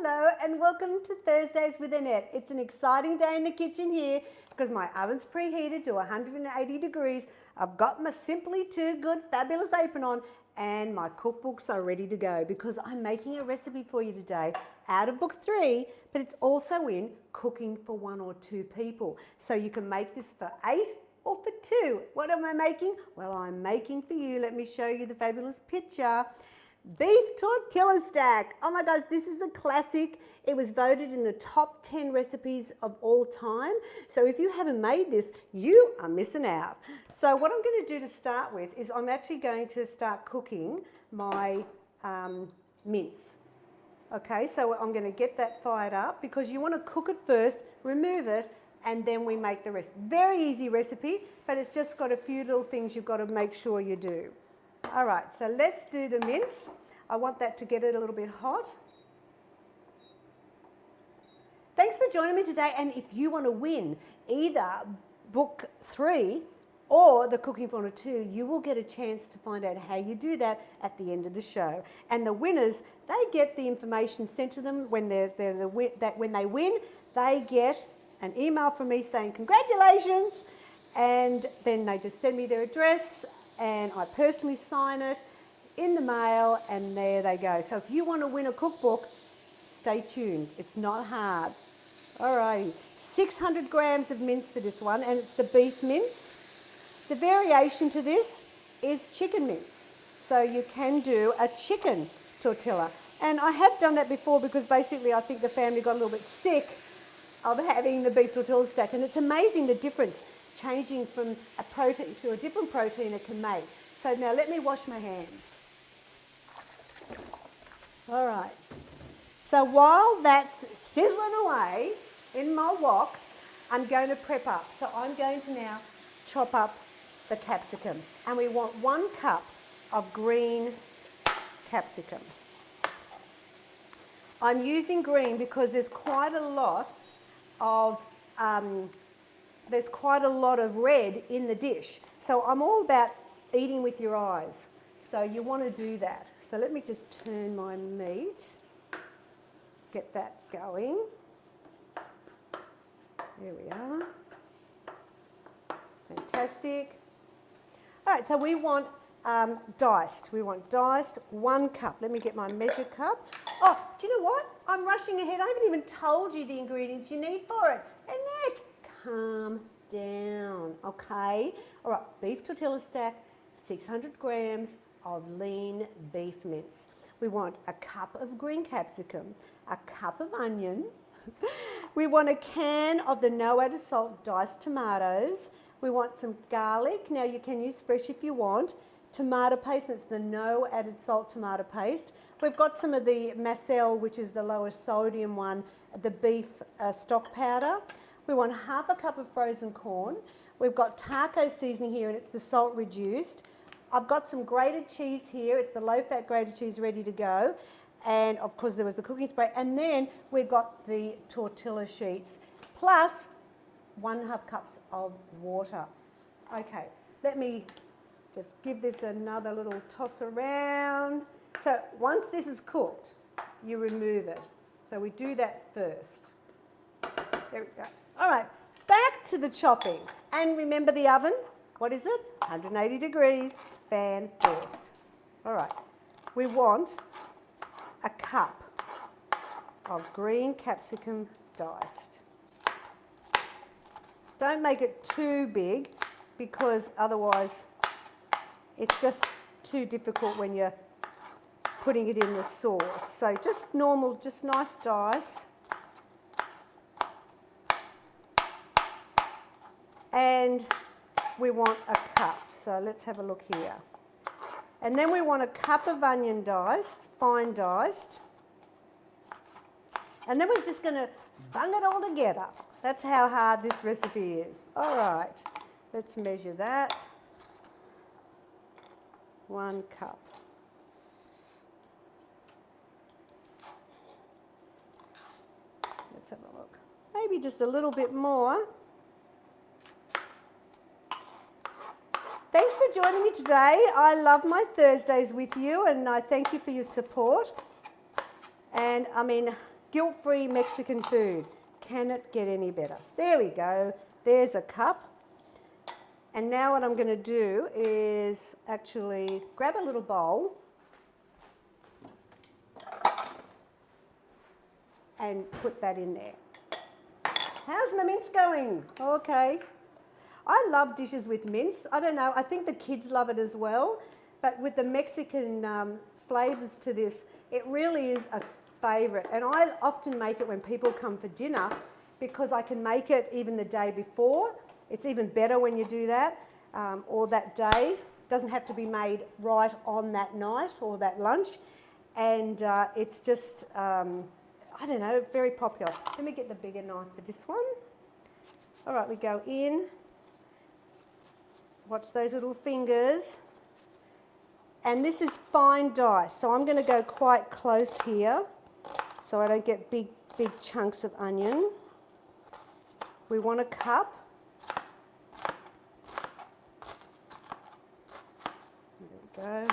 Hello and welcome to Thursdays with Annette. It's an exciting day in the kitchen here because my oven's preheated to 180 degrees. I've got my Symply Too Good fabulous apron on and my cookbooks are ready to go because I'm making a recipe for you today out of book 3, but it's also in Cooking for 1 or 2 people. So you can make this for 8 or for 2. What am I making? Well, I'm making for you, let me show you the fabulous picture. Beef Tortilla Stack. Oh my gosh, this is a classic. It was voted in the top 10 recipes of all time. So if you haven't made this, you are missing out. So what I'm going to do to start with is I'm actually going to start cooking my mince. Okay, so I'm going to get that fired up because you want to cook it first, remove it, and then we make the rest. Very easy recipe, but it's just got a few little things you've got to make sure you do. All right, so let's do the mince. I want that to get it a little bit hot. Thanks for joining me today, and if you want to win either book 3 or the Cooking for 1 or 2, you will get a chance to find out how you do that at the end of the show. And the winners, they get the information sent to them when when they win, they get an email from me saying congratulations, and then they just send me their address and I personally sign it in the mail, and there they go. So if you want to win a cookbook, stay tuned. It's not hard. All right, 600 grams of mince for this one, and it's the beef mince. The variation to this is chicken mince. So you can do a chicken tortilla. And I have done that before because basically I think the family got a little bit sick of having the beef tortilla stack, and it's amazing the difference changing from a protein to a different protein it can make. So now let me wash my hands. All right. So while that's sizzling away in my wok, I'm going to prep up. So I'm going to now chop up the capsicum. And we want 1 cup of green capsicum. I'm using green because there's quite a lot of red in the dish. So I'm all about eating with your eyes. So you want to do that. So let me just turn my meat, get that going. There we are. Fantastic. All right, so we want diced. We want diced 1 cup. Let me get my measure cup. Oh, do you know what? I'm rushing ahead. I haven't even told you the ingredients you need for it. Annette, calm down, okay? All right, beef tortilla stack, 600 grams of lean beef mince. We want a cup of green capsicum, a cup of onion. We want a can of the no added salt diced tomatoes. We want some garlic. Now you can use fresh if you want. Tomato paste, that's the no added salt tomato paste. We've got some of the Macel, which is the lowest sodium one, the beef stock powder. We want 1/2 cup of frozen corn. We've got taco seasoning here, and it's the salt reduced. I've got some grated cheese here. It's the low-fat grated cheese ready to go. And, of course, there was the cooking spray. And then we've got the tortilla sheets, plus 1/2 cups of water. Okay, let me just give this another little toss around. So once this is cooked, you remove it. So we do that first. There we go. All right, back to the chopping. And remember the oven, what is it? 180 degrees, fan first. All right, we want a cup of green capsicum diced. Don't make it too big because otherwise it's just too difficult when you're putting it in the sauce. So just normal, just nice dice. And we want a cup. So let's have a look here. And then we want a cup of onion diced, fine diced. And then we're just going to bung it all together. That's how hard this recipe is. All right, let's measure that. 1 cup. Let's have a look. Maybe just a little bit more. Thanks for joining me today. I love my Thursdays with you, and I thank you for your support. And I mean, guilt-free Mexican food. Can it get any better? There we go. There's a cup. And now what I'm going to do is actually grab a little bowl and put that in there. How's my mince going? Okay. I love dishes with mince. I don't know, I think the kids love it as well. But with the Mexican flavours to this, it really is a favourite. And I often make it when people come for dinner because I can make it even the day before. It's even better when you do that, or that day. It doesn't have to be made right on that night or that lunch. And it's just, I don't know, very popular. Let me get the bigger knife for this one. All right, we go in. Watch those little fingers. And this is fine dice, so I'm going to go quite close here so I don't get big chunks of onion. We want a cup. There we go.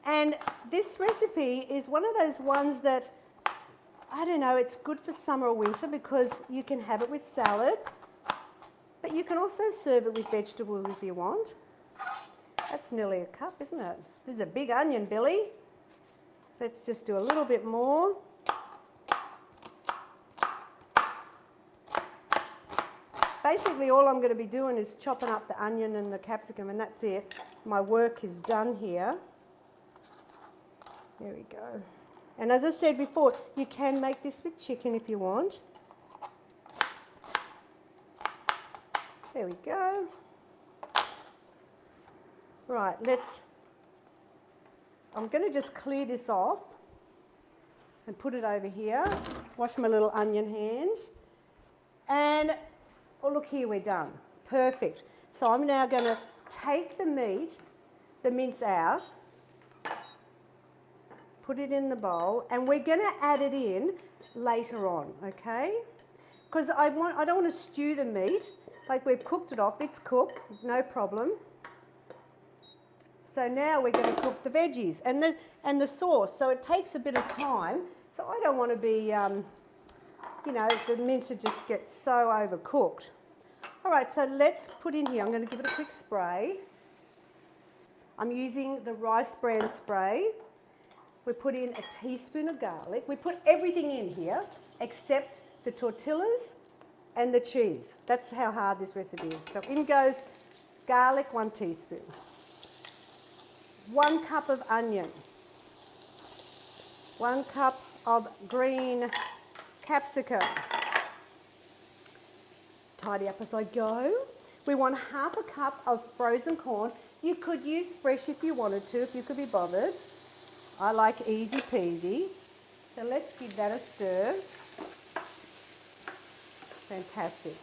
And this recipe is one of those ones that, I don't know, it's good for summer or winter because you can have it with salad, but you can also serve it with vegetables if you want. That's nearly a cup, isn't it? This is a big onion, Billy. Let's just do a little bit more. Basically, all I'm going to be doing is chopping up the onion and the capsicum, and that's it. My work is done here. There we go. And as I said before, you can make this with chicken if you want. There we go. Right, I'm going to just clear this off and put it over here. Wash my little onion hands. And, oh look here, we're done. Perfect. So I'm now going to take the mince out, put it in the bowl, and we're going to add it in later on, okay? Because I don't want to stew the meat. Like, we've cooked it off, it's cooked, no problem. So now we're going to cook the veggies and the sauce. So it takes a bit of time. So I don't want to be, you know, the mince would just get so overcooked. All right, so let's put in here, I'm going to give it a quick spray. I'm using the rice bran spray. We put in a teaspoon of garlic. We put everything in here except the tortillas and the cheese. That's how hard this recipe is. So in goes garlic, 1 teaspoon. 1 cup of onion. 1 cup of green capsicum. Tidy up as I go. We want 1/2 cup of frozen corn. You could use fresh if you wanted to, if you could be bothered. I like easy peasy. So let's give that a stir. Fantastic.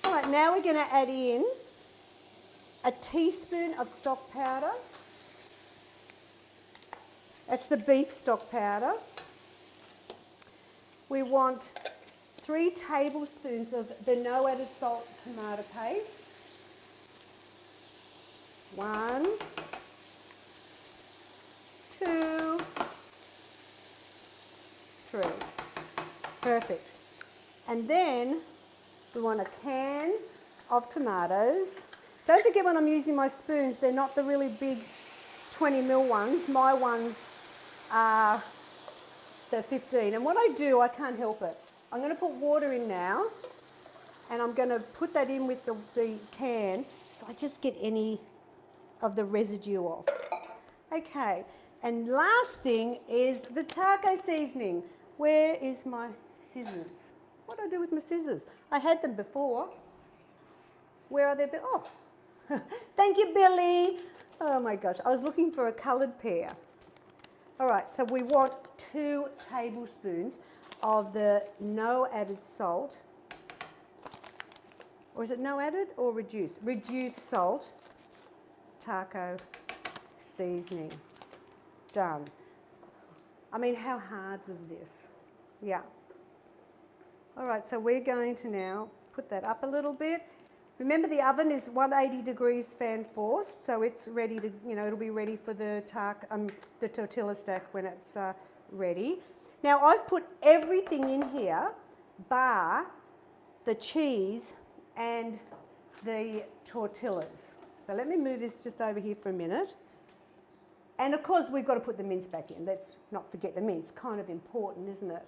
All right, now we're going to add in a teaspoon of stock powder. That's the beef stock powder. We want 3 tablespoons of the no added salt tomato paste. 1, 2, 3. Perfect. And then we want a can of tomatoes. Don't forget when I'm using my spoons, they're not the really big 20 ml ones. My ones are the 15. And what I do, I can't help it. I'm going to put water in now, and I'm going to put that in with the can so I just get any of the residue off. Okay, and last thing is the taco seasoning. Where is my scissors? What do I do with my scissors? I had them before. Where are they? Oh, thank you, Billy. Oh my gosh, I was looking for a coloured pair. All right, so we want 2 tablespoons of the no added salt. Or is it no added or reduced? Reduced salt taco seasoning. Done. I mean, how hard was this? Yeah. All right, so we're going to now put that up a little bit. Remember, the oven is 180 degrees fan forced, so it's ready to, it'll be ready for the tortilla stack when it's ready. Now, I've put everything in here, bar the cheese and the tortillas. So let me move this just over here for a minute. And of course, we've got to put the mince back in. Let's not forget the mince, kind of important, isn't it?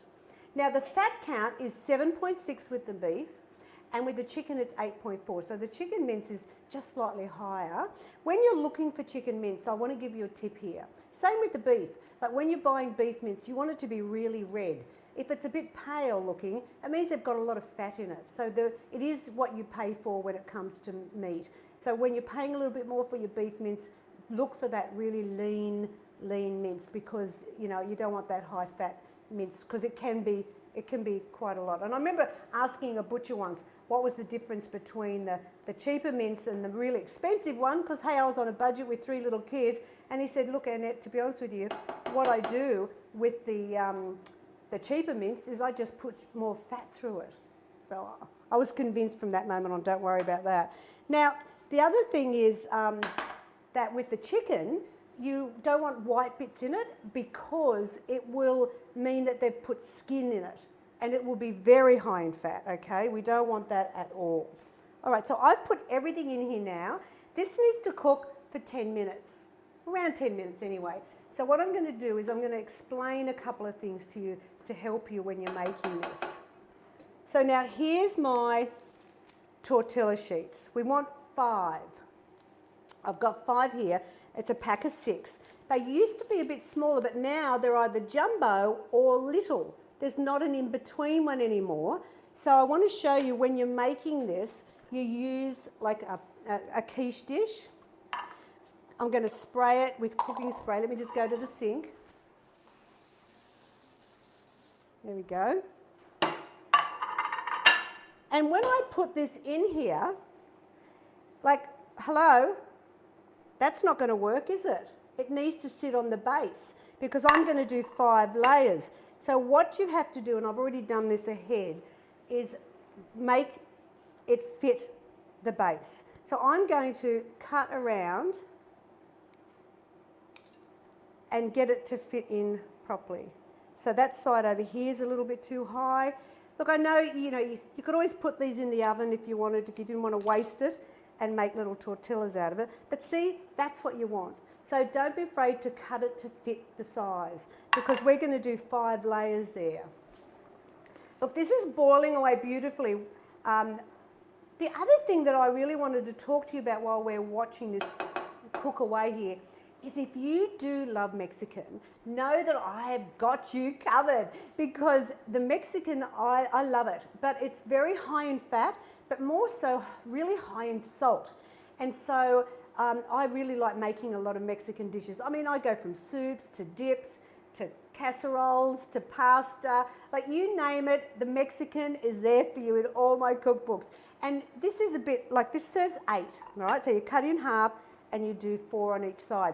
Now, the fat count is 7.6 with the beef, and with the chicken it's 8.4. So the chicken mince is just slightly higher. When you're looking for chicken mince, I want to give you a tip here. Same with the beef, but when you're buying beef mince, you want it to be really red. If it's a bit pale looking, it means they've got a lot of fat in it. So it is what you pay for when it comes to meat. So when you're paying a little bit more for your beef mince, look for that really lean mince, because you don't want that high fat mince, because it can be quite a lot. And I remember asking a butcher once what was the difference between the cheaper mince and the really expensive one, because hey, I was on a budget with 3 little kids, and he said, look, Annette, to be honest with you, what I do with the cheaper mince is I just put more fat through it. So I was convinced from that moment on, don't worry about that. Now, the other thing is that with the chicken, you don't want white bits in it, because it will mean that they've put skin in it, and it will be very high in fat, okay? We don't want that at all. All right, so I've put everything in here now. This needs to cook for 10 minutes, around 10 minutes anyway. So what I'm going to do is I'm going to explain a couple of things to you to help you when you're making this. So now here's my tortilla sheets. We want 5. I've got 5 here. It's a pack of 6. They used to be a bit smaller, but now they're either jumbo or little. There's not an in-between one anymore. So I want to show you, when you're making this, you use like a quiche dish. I'm going to spray it with cooking spray. Let me just go to the sink. There we go. And when I put this in here, like, hello, that's not going to work, is it? It needs to sit on the base, because I'm going to do 5 layers. So what you have to do, and I've already done this ahead, is make it fit the base. So I'm going to cut around and get it to fit in properly. So that side over here is a little bit too high. Look, I know, you could always put these in the oven if you wanted, if you didn't want to waste it, and make little tortillas out of it. But see, that's what you want. So don't be afraid to cut it to fit the size, because we're going to do 5 layers there. Look, this is boiling away beautifully. The other thing that I really wanted to talk to you about while we're watching this cook away here is, if you do love Mexican, know that I have got you covered, because the Mexican, I love it, but it's very high in fat, but more so really high in salt. And so I really like making a lot of Mexican dishes. I mean, I go from soups to dips to casseroles to pasta, like you name it, the Mexican is there for you in all my cookbooks. And this is a bit like, this serves 8, all right? So you cut in half and you do 4 on each side.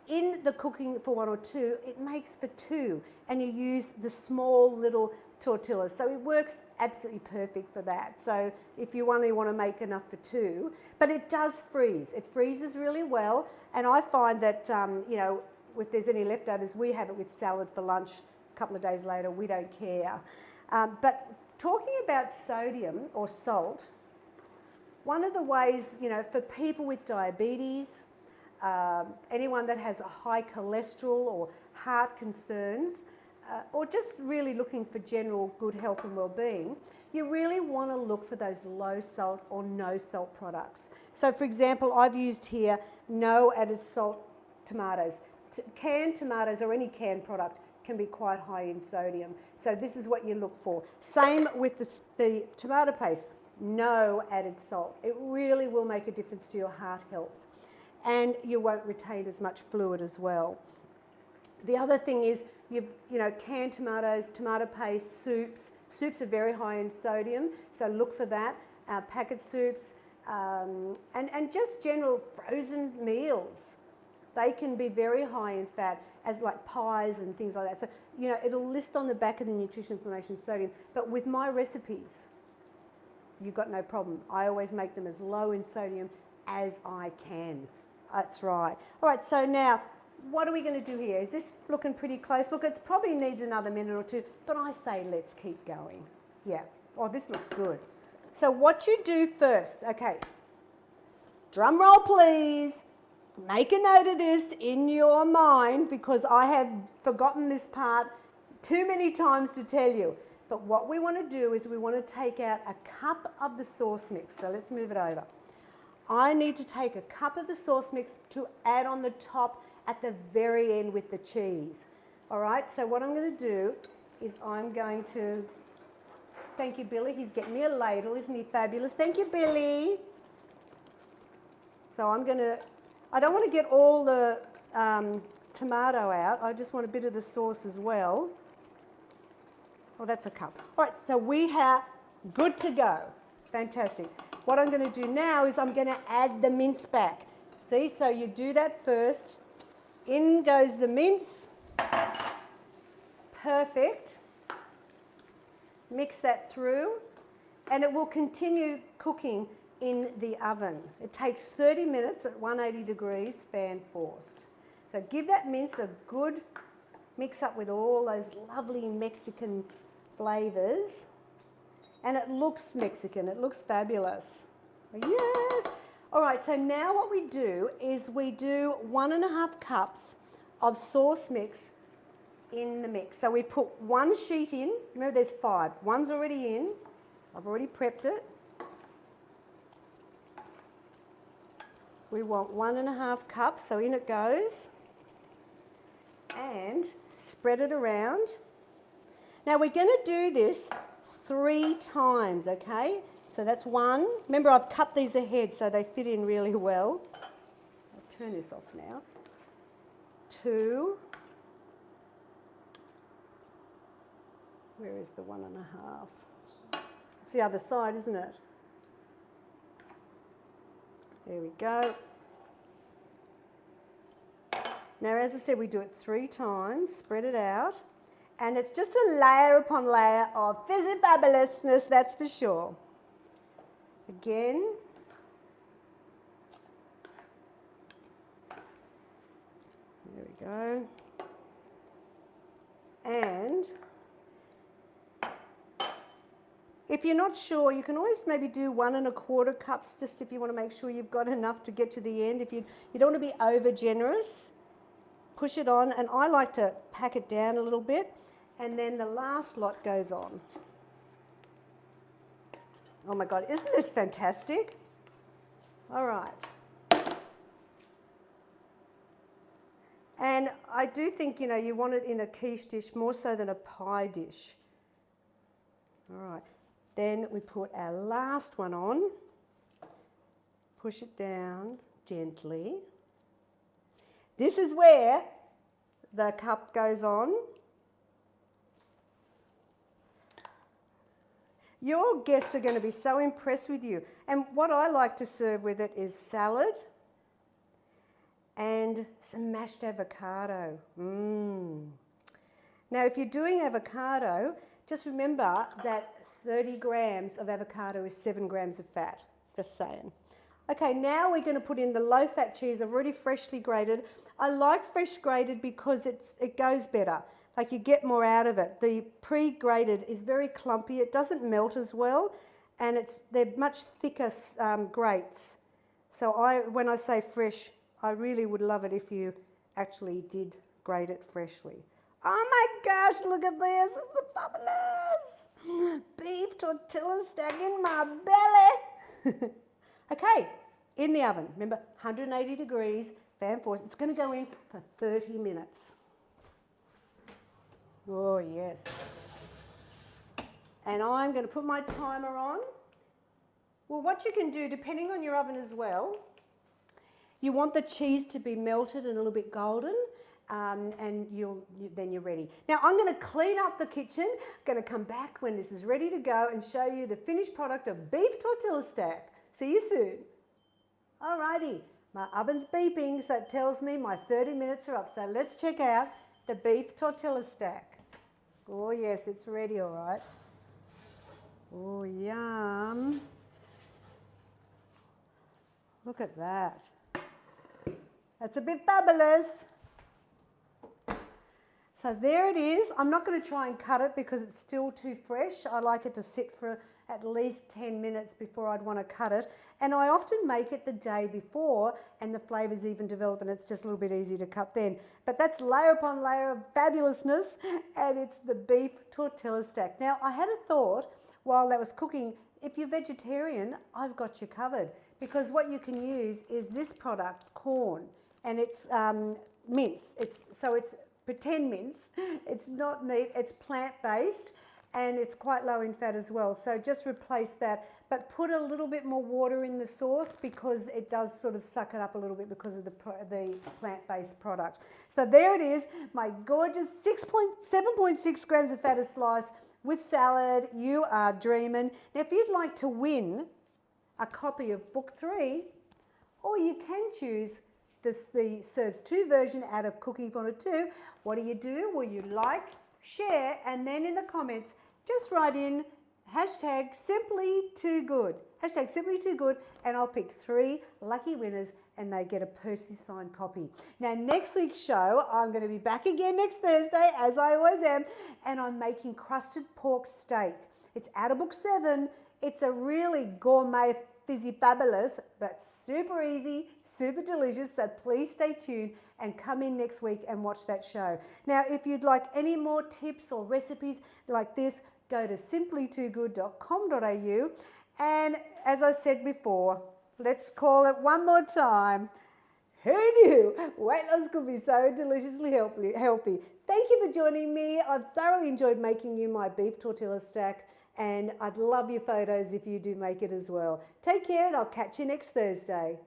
In the cooking for 1 or 2, it makes for 2, and you use the small little tortillas. So it works absolutely perfect for that. So if you only want to make enough for 2, but it does freeze. It freezes really well, and I find that, if there's any leftovers, we have it with salad for lunch a couple of days later. We don't care. But talking about sodium or salt, one of the ways, for people with diabetes, anyone that has a high cholesterol or heart concerns, or just really looking for general good health and well-being, you really want to look for those low salt or no salt products. So for example, I've used here no added salt tomatoes. Canned tomatoes or any canned product can be quite high in sodium. So this is what you look for. Same with the tomato paste, no added salt. It really will make a difference to your heart health, and you won't retain as much fluid as well. The other thing is, canned tomatoes, tomato paste, soups. Soups are very high in sodium, so look for that. Packet soups, and just general frozen meals. They can be very high in fat, as like pies and things like that. So, it'll list on the back of the nutrition information sodium, but with my recipes, you've got no problem. I always make them as low in sodium as I can. That's right. All right, so now, what are we going to do here? Is this looking pretty close? Look, it probably needs another minute or two, but I say let's keep going. Yeah. Oh, this looks good. So what you do first, okay, drum roll please. Make a note of this in your mind because I have forgotten this part too many times to tell you. But what we want to do is we want to take out a cup of the sauce mix. So let's move it over. I need to take a cup of the sauce mix to add on the top at the very end with the cheese. All right, so what I'm going to do is I'm going to, thank you Billy, he's getting me a ladle, isn't he fabulous? Thank you Billy. So I'm going to, I don't want to get all the tomato out, I just want a bit of the sauce as well. Oh, that's a cup. All right, so we are good to go. Fantastic. What I'm going to do now is I'm going to add the mince back. See, so you do that first. In goes the mince. Perfect. Mix that through, and it will continue cooking in the oven. It takes 30 minutes at 180 degrees, fan forced. So give that mince a good mix up with all those lovely Mexican flavours. And it looks Mexican, it looks fabulous. Yes! All right, so now what we do is we do 1.5 cups of sauce mix in the mix. So we put one sheet in, remember there's 5. One's already in, I've already prepped it. We want 1.5 cups, so in it goes. And spread it around. Now we're going to do this 3 times, okay? So that's 1. Remember I've cut these ahead so they fit in really well. I'll turn this off now. 2. Where is the 1.5? It's the other side, isn't it? There we go. Now, as I said, we do it 3 times, spread it out, and it's just a layer upon layer of fizzy fabulousness, that's for sure. Again. There we go. And if you're not sure, you can always maybe do 1.25 cups, just if you want to make sure you've got enough to get to the end. If you don't want to be over generous, push it on, and I like to pack it down a little bit, and then the last lot goes on. Oh my God, isn't this fantastic? All right. And I do think, you know, you want it in a quiche dish more so than a pie dish. All right. Then we put our last one on, push it down gently. This is where the cup goes on. Your guests are going to be so impressed with you. And what I like to serve with it is salad and some mashed avocado. Now, if you're doing avocado, just remember that 30 grams of avocado is 7 grams of fat, just saying. Okay, now we're going to put in the low-fat cheese. I've already freshly grated. I like fresh grated because it goes better. Like you get more out of it. The pre-grated is very clumpy. It doesn't melt as well, and they're much thicker grates. So when I say fresh, I really would love it if you actually did grate it freshly. Oh my gosh, look at this. It's fabulous. Beef tortilla stack in my belly. Okay, in the oven. Remember, 180 degrees, fan force. It's going to go in for 30 minutes. Oh, yes. And I'm going to put my timer on. Well, what you can do, depending on your oven as well, you want the cheese to be melted and a little bit golden, and then you're ready. Now, I'm going to clean up the kitchen. I'm going to come back when this is ready to go and show you the finished product of Beef Tortilla Stack. See you soon. Alrighty, my oven's beeping, so it tells me my 30 minutes are up. So let's check out the Beef Tortilla Stack. Oh yes, it's ready, all right. Oh, yum. Look at that. That's a bit fabulous. So there it is. I'm not going to try and cut it because it's still too fresh. I like it to sit for at least 10 minutes before I'd want to cut it. And I often make it the day before and the flavours even develop and it's just a little bit easier to cut then. But that's layer upon layer of fabulousness, and it's the beef tortilla stack. Now, I had a thought while that was cooking, if you're vegetarian, I've got you covered, because what you can use is this product, corn, and it's mince. It's pretend mince. It's not meat, it's plant-based, and it's quite low in fat as well. So just replace that, but put a little bit more water in the sauce because it does sort of suck it up a little bit because of the plant-based product. So there it is, my gorgeous 7.6 grams of fat a slice with salad. You are dreaming. Now, if you'd like to win a copy of book 3, or you can choose the Serves 2 version out of Cooking for 2. What do? Well, you like, share, and then in the comments, just write in hashtag Simply Too Good. Hashtag Simply Too Good, and I'll pick 3 lucky winners and they get a personally signed copy. Now, next week's show, I'm going to be back again next Thursday, as I always am, and I'm making crusted pork steak. It's out of book 7. It's a really gourmet, fizzy, fabulous, but super easy, super delicious, so please stay tuned and come in next week and watch that show. Now, if you'd like any more tips or recipes like this, go to simplytoogood.com.au, and as I said before, let's call it one more time. Who knew weight loss could be so deliciously healthy? Thank you for joining me. I've thoroughly enjoyed making you my beef tortilla stack, and I'd love your photos if you do make it as well. Take care, and I'll catch you next Thursday.